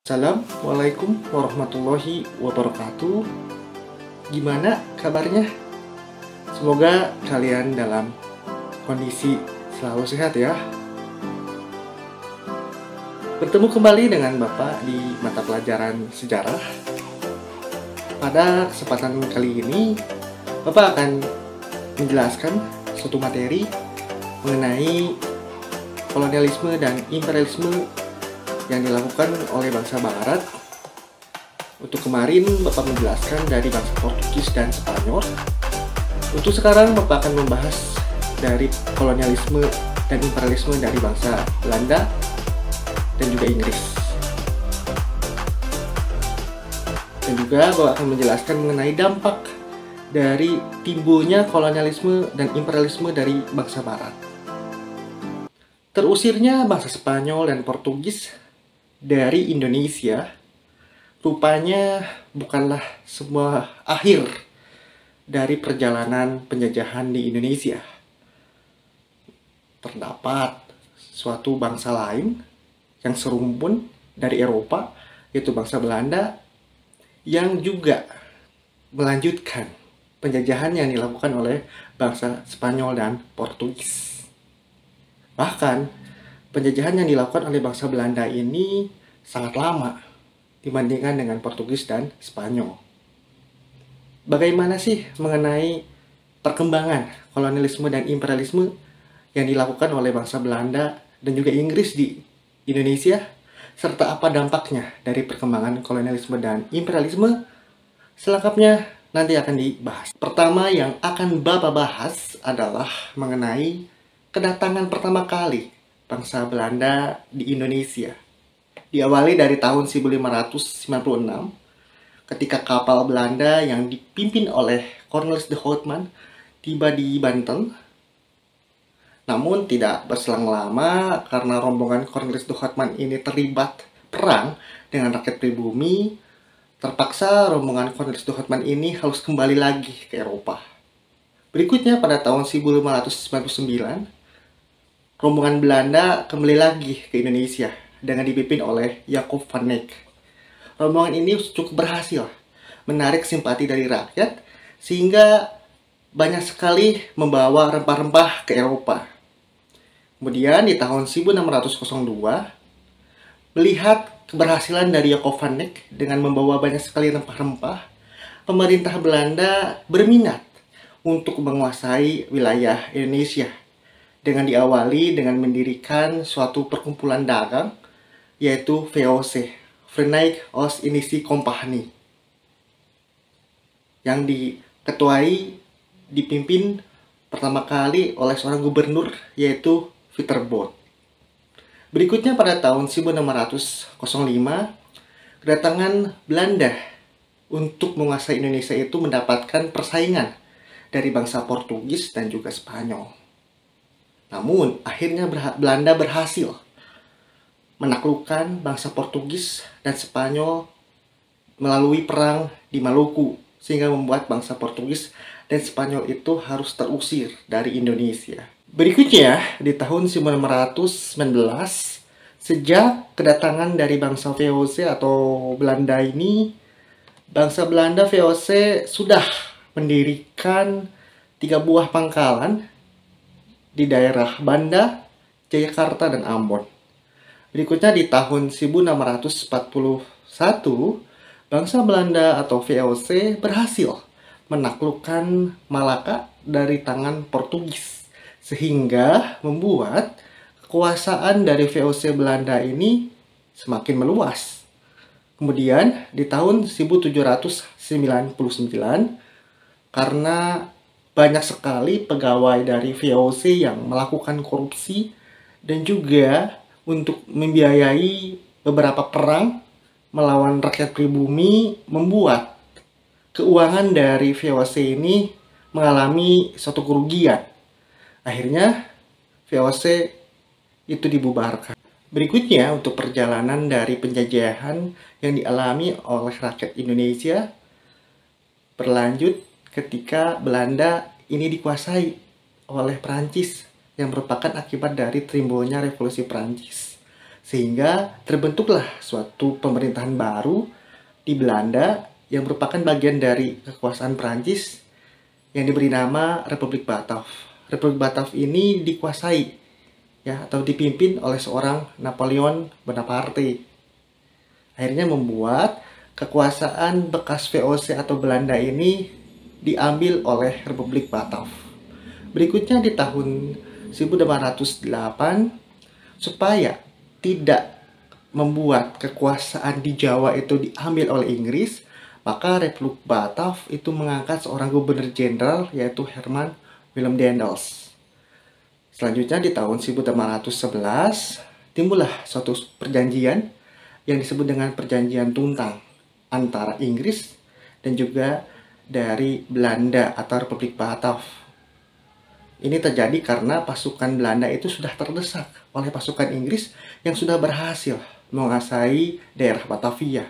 Assalamualaikum warahmatullahi wabarakatuh. Gimana kabarnya? Semoga kalian dalam kondisi selalu sehat ya. Bertemu kembali dengan Bapak di mata pelajaran sejarah. Pada kesempatan kali ini, Bapak akan menjelaskan suatu materi mengenai kolonialisme dan imperialisme yang dilakukan oleh bangsa Barat. Untuk kemarin Bapak menjelaskan dari bangsa Portugis dan Spanyol. Untuk sekarang Bapak akan membahas dari kolonialisme dan imperialisme dari bangsa Belanda dan juga Inggris. Dan juga Bapak akan menjelaskan mengenai dampak dari timbulnya kolonialisme dan imperialisme dari bangsa Barat. Terusirnya bangsa Spanyol dan Portugis dari Indonesia rupanya bukanlah sebuah akhir dari perjalanan penjajahan di Indonesia. Terdapat suatu bangsa lain yang serumpun dari Eropa, yaitu bangsa Belanda, yang juga melanjutkan penjajahan yang dilakukan oleh bangsa Spanyol dan Portugis. Bahkan penjajahan yang dilakukan oleh bangsa Belanda ini sangat lama dibandingkan dengan Portugis dan Spanyol. Bagaimana sih mengenai perkembangan kolonialisme dan imperialisme yang dilakukan oleh bangsa Belanda dan juga Inggris di Indonesia? Serta apa dampaknya dari perkembangan kolonialisme dan imperialisme? Selengkapnya nanti akan dibahas. Pertama yang akan Bapak bahas adalah mengenai kedatangan pertama kali bangsa Belanda di Indonesia. Diawali dari tahun 1596 ketika kapal Belanda yang dipimpin oleh Cornelis de Houtman tiba di Banten. Namun tidak berselang lama karena rombongan Cornelis de Houtman ini terlibat perang dengan rakyat pribumi, terpaksa rombongan Cornelis de Houtman ini harus kembali lagi ke Eropa. Berikutnya pada tahun 1599 rombongan Belanda kembali lagi ke Indonesia dengan dipimpin oleh Jacob van Eyck. Rombongan ini cukup berhasil menarik simpati dari rakyat sehingga banyak sekali membawa rempah-rempah ke Eropa. Kemudian di tahun 1602, melihat keberhasilan dari Jacob van Eyck dengan membawa banyak sekali rempah-rempah, pemerintah Belanda berminat untuk menguasai wilayah Indonesia dengan diawali dengan mendirikan suatu perkumpulan dagang yaitu VOC, Verenigde Oost-Indische Compagnie, yang dipimpin pertama kali oleh seorang gubernur yaitu Pieter-Both. Berikutnya pada tahun 1605, kedatangan Belanda untuk menguasai Indonesia itu mendapatkan persaingan dari bangsa Portugis dan juga Spanyol. Namun, akhirnya Belanda berhasil menaklukkan bangsa Portugis dan Spanyol melalui perang di Maluku, sehingga membuat bangsa Portugis dan Spanyol itu harus terusir dari Indonesia. Berikutnya, di tahun 1619, sejak kedatangan dari bangsa VOC atau Belanda ini, bangsa Belanda VOC sudah mendirikan 3 buah pangkalan di daerah Banda, Jayakarta, dan Ambon. Berikutnya di tahun 1641, bangsa Belanda atau VOC berhasil menaklukkan Malaka dari tangan Portugis, sehingga membuat kekuasaan dari VOC Belanda ini semakin meluas. Kemudian di tahun 1799, karena banyak sekali pegawai dari VOC yang melakukan korupsi dan juga untuk membiayai beberapa perang melawan rakyat pribumi, membuat keuangan dari VOC ini mengalami suatu kerugian. Akhirnya VOC itu dibubarkan. Berikutnya untuk perjalanan dari penjajahan yang dialami oleh rakyat Indonesia berlanjut ketika Belanda ini dikuasai oleh Prancis yang merupakan akibat dari timbulnya revolusi Prancis. Sehingga terbentuklah suatu pemerintahan baru di Belanda yang merupakan bagian dari kekuasaan Prancis yang diberi nama Republik Batav. Republik Batav ini dikuasai ya atau dipimpin oleh seorang Napoleon Bonaparte. Akhirnya membuat kekuasaan bekas VOC atau Belanda ini diambil oleh Republik Batav. Berikutnya di tahun 1808, supaya tidak membuat kekuasaan di Jawa itu diambil oleh Inggris, maka Republik Batav itu mengangkat seorang gubernur jenderal yaitu Herman Willem Daendels. Selanjutnya di tahun 1811 timbullah suatu perjanjian yang disebut dengan Perjanjian Tuntang antara Inggris dan juga dari Belanda atau Republik Batav. Ini terjadi karena pasukan Belanda itu sudah terdesak oleh pasukan Inggris yang sudah berhasil menguasai daerah Batavia.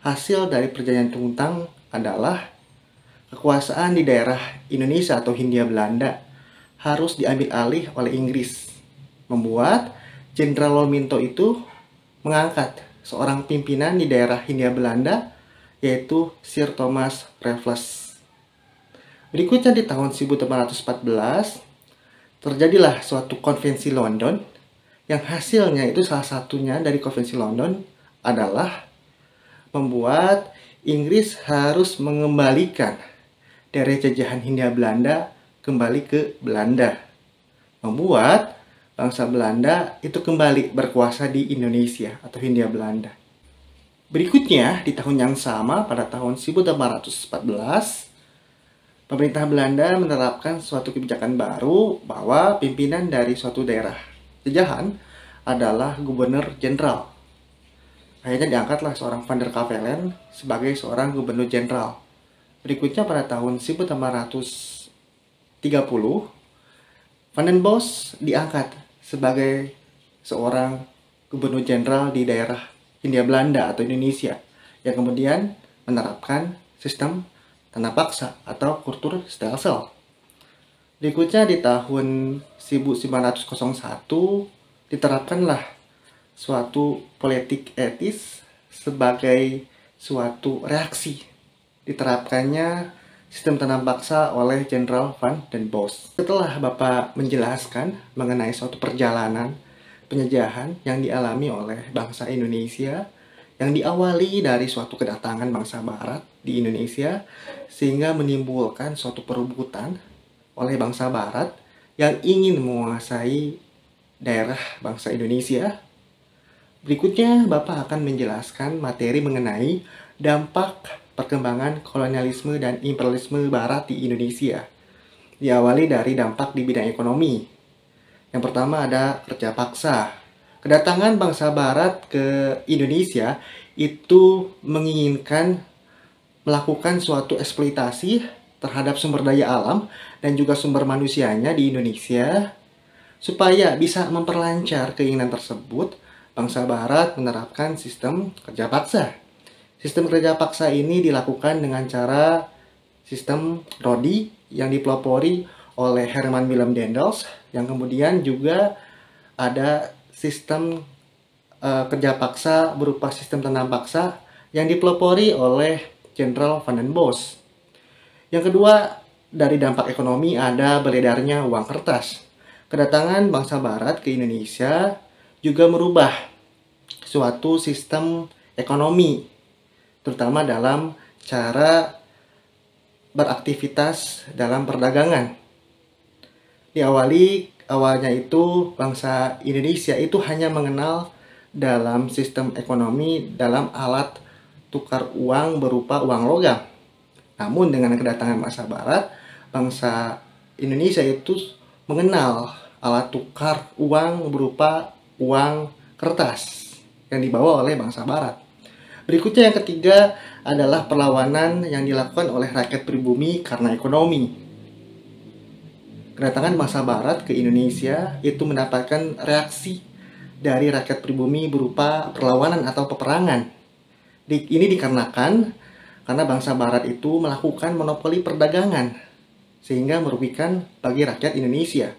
Hasil dari Perjanjian Tuntang adalah kekuasaan di daerah Indonesia atau Hindia Belanda harus diambil alih oleh Inggris. Membuat Jenderal Lominto itu mengangkat seorang pimpinan di daerah Hindia Belanda yaitu Sir Thomas Raffles. Berikutnya di tahun 1814 terjadilah suatu konvensi London yang hasilnya itu salah satunya dari konvensi London adalah membuat Inggris harus mengembalikan dari jajahan Hindia Belanda kembali ke Belanda. Membuat bangsa Belanda itu kembali berkuasa di Indonesia atau Hindia Belanda. Berikutnya di tahun yang sama pada tahun 1814 pemerintah Belanda menerapkan suatu kebijakan baru bahwa pimpinan dari suatu daerah jajahan adalah gubernur jenderal. Akhirnya diangkatlah seorang Van der Kavelen sebagai seorang gubernur jenderal. Berikutnya pada tahun 1830, Van den Bosch diangkat sebagai seorang gubernur jenderal di daerah Hindia Belanda atau Indonesia yang kemudian menerapkan sistem tanah paksa atau Kulturstelsel. Berikutnya di tahun 1901 diterapkanlah suatu politik etis sebagai suatu reaksi diterapkannya sistem tanah paksa oleh Jenderal Van den Bosch. Setelah Bapak menjelaskan mengenai suatu perjalanan penjajahan yang dialami oleh bangsa Indonesia yang diawali dari suatu kedatangan bangsa Barat di Indonesia sehingga menimbulkan suatu perebutan oleh bangsa Barat yang ingin menguasai daerah bangsa Indonesia. Berikutnya Bapak akan menjelaskan materi mengenai dampak perkembangan kolonialisme dan imperialisme Barat di Indonesia. Diawali dari dampak di bidang ekonomi. Yang pertama ada kerja paksa. Kedatangan bangsa Barat ke Indonesia itu menginginkan melakukan suatu eksploitasi terhadap sumber daya alam dan juga sumber manusianya di Indonesia. Supaya bisa memperlancar keinginan tersebut, bangsa Barat menerapkan sistem kerja paksa. Sistem kerja paksa ini dilakukan dengan cara sistem Rodi yang dipelopori oleh Herman Willem Daendels, yang kemudian juga ada sistem kerja paksa berupa sistem tanam paksa yang dipelopori oleh Jenderal Van den Bosch. Yang kedua, dari dampak ekonomi ada beredarnya uang kertas. Kedatangan bangsa Barat ke Indonesia juga merubah suatu sistem ekonomi, terutama dalam cara beraktivitas dalam perdagangan. Awalnya itu bangsa Indonesia itu hanya mengenal dalam sistem ekonomi dalam alat tukar uang berupa uang logam. Namun dengan kedatangan bangsa Barat, bangsa Indonesia itu mengenal alat tukar uang berupa uang kertas yang dibawa oleh bangsa Barat. Berikutnya yang ketiga adalah perlawanan yang dilakukan oleh rakyat pribumi karena ekonomi. Kedatangan bangsa Barat ke Indonesia itu mendapatkan reaksi dari rakyat pribumi berupa perlawanan atau peperangan. Ini dikarenakan karena bangsa Barat itu melakukan monopoli perdagangan sehingga merugikan bagi rakyat Indonesia.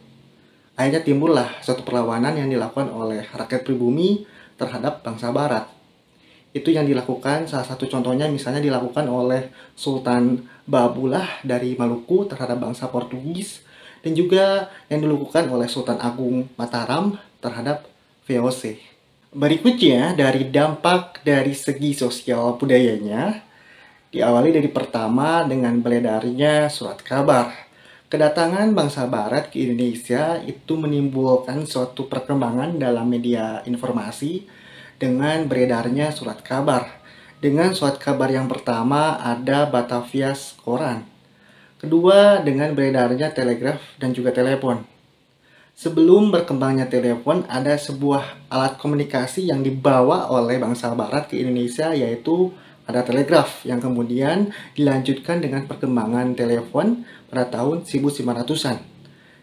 Akhirnya timbullah suatu perlawanan yang dilakukan oleh rakyat pribumi terhadap bangsa Barat. Itu yang dilakukan, salah satu contohnya misalnya dilakukan oleh Sultan Babullah dari Maluku terhadap bangsa Portugis, dan juga yang dilakukan oleh Sultan Agung Mataram terhadap VOC. Berikutnya, dari dampak dari segi sosial budayanya, diawali dari pertama dengan beredarnya surat kabar. Kedatangan bangsa Barat ke Indonesia itu menimbulkan suatu perkembangan dalam media informasi dengan beredarnya surat kabar. Dengan surat kabar yang pertama ada Batavia's Koran. Kedua dengan beredarnya telegraf dan juga telepon. Sebelum berkembangnya telepon, ada sebuah alat komunikasi yang dibawa oleh bangsa Barat ke Indonesia, yaitu ada telegraf, yang kemudian dilanjutkan dengan perkembangan telepon pada tahun 1900-an.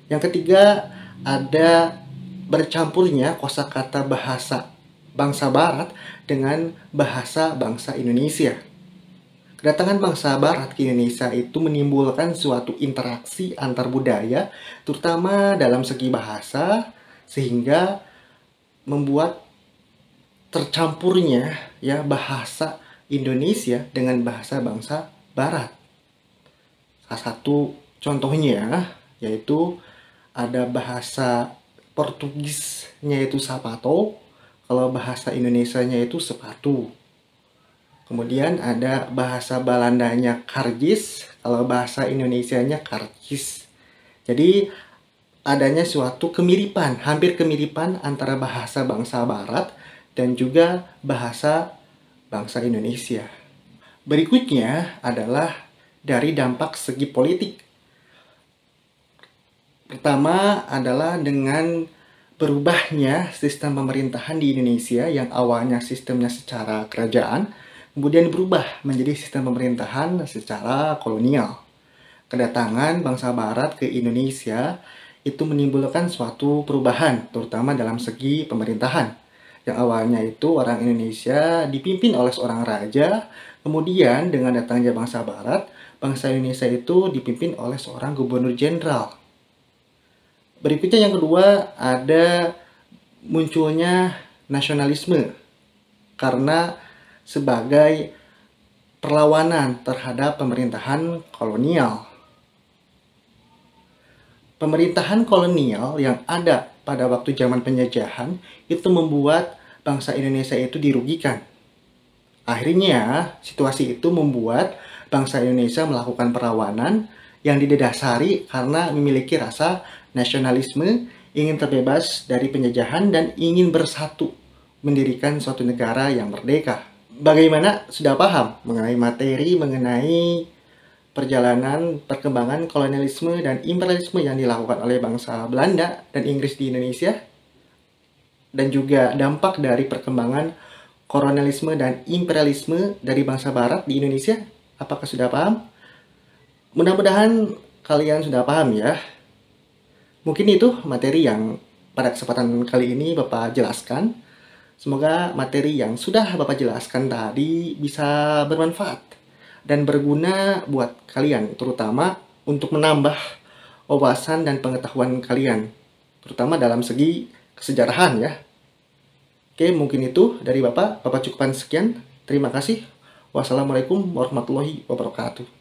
Yang ketiga, ada bercampurnya kosakata bahasa bangsa Barat dengan bahasa bangsa Indonesia. Kedatangan bangsa Barat ke Indonesia itu menimbulkan suatu interaksi antar budaya, terutama dalam segi bahasa, sehingga membuat tercampurnya ya bahasa Indonesia dengan bahasa bangsa Barat. Salah satu contohnya yaitu ada bahasa Portugisnya itu sapato, kalau bahasa Indonesianya itu sepatu. Kemudian ada bahasa Balandanya karjis, kalau bahasa Indonesianya karcis. Jadi adanya suatu kemiripan, hampir kemiripan antara bahasa bangsa Barat dan juga bahasa bangsa Indonesia. Berikutnya adalah dari dampak segi politik. Pertama adalah dengan berubahnya sistem pemerintahan di Indonesia yang awalnya sistemnya secara kerajaan, kemudian berubah menjadi sistem pemerintahan secara kolonial. Kedatangan bangsa Barat ke Indonesia itu menimbulkan suatu perubahan, terutama dalam segi pemerintahan. Yang awalnya itu orang Indonesia dipimpin oleh seorang raja, kemudian dengan datangnya bangsa Barat, bangsa Indonesia itu dipimpin oleh seorang gubernur jenderal. Berikutnya yang kedua, ada munculnya nasionalisme karena sebagai perlawanan terhadap pemerintahan kolonial. Pemerintahan kolonial yang ada pada waktu zaman penjajahan itu membuat bangsa Indonesia itu dirugikan. Akhirnya, situasi itu membuat bangsa Indonesia melakukan perlawanan yang didasari karena memiliki rasa nasionalisme, ingin terbebas dari penjajahan dan ingin bersatu mendirikan suatu negara yang merdeka. Bagaimana? Sudah paham mengenai materi, mengenai perjalanan perkembangan kolonialisme dan imperialisme yang dilakukan oleh bangsa Belanda dan Inggris di Indonesia, dan juga dampak dari perkembangan kolonialisme dan imperialisme dari bangsa Barat di Indonesia? Apakah sudah paham? Mudah-mudahan kalian sudah paham ya. Mungkin itu materi yang pada kesempatan kali ini Bapak jelaskan. Semoga materi yang sudah Bapak jelaskan tadi bisa bermanfaat dan berguna buat kalian, terutama untuk menambah wawasan dan pengetahuan kalian, terutama dalam segi kesejarahan ya. Oke, mungkin itu dari Bapak. Bapak cukupkan sekian. Terima kasih. Wassalamualaikum warahmatullahi wabarakatuh.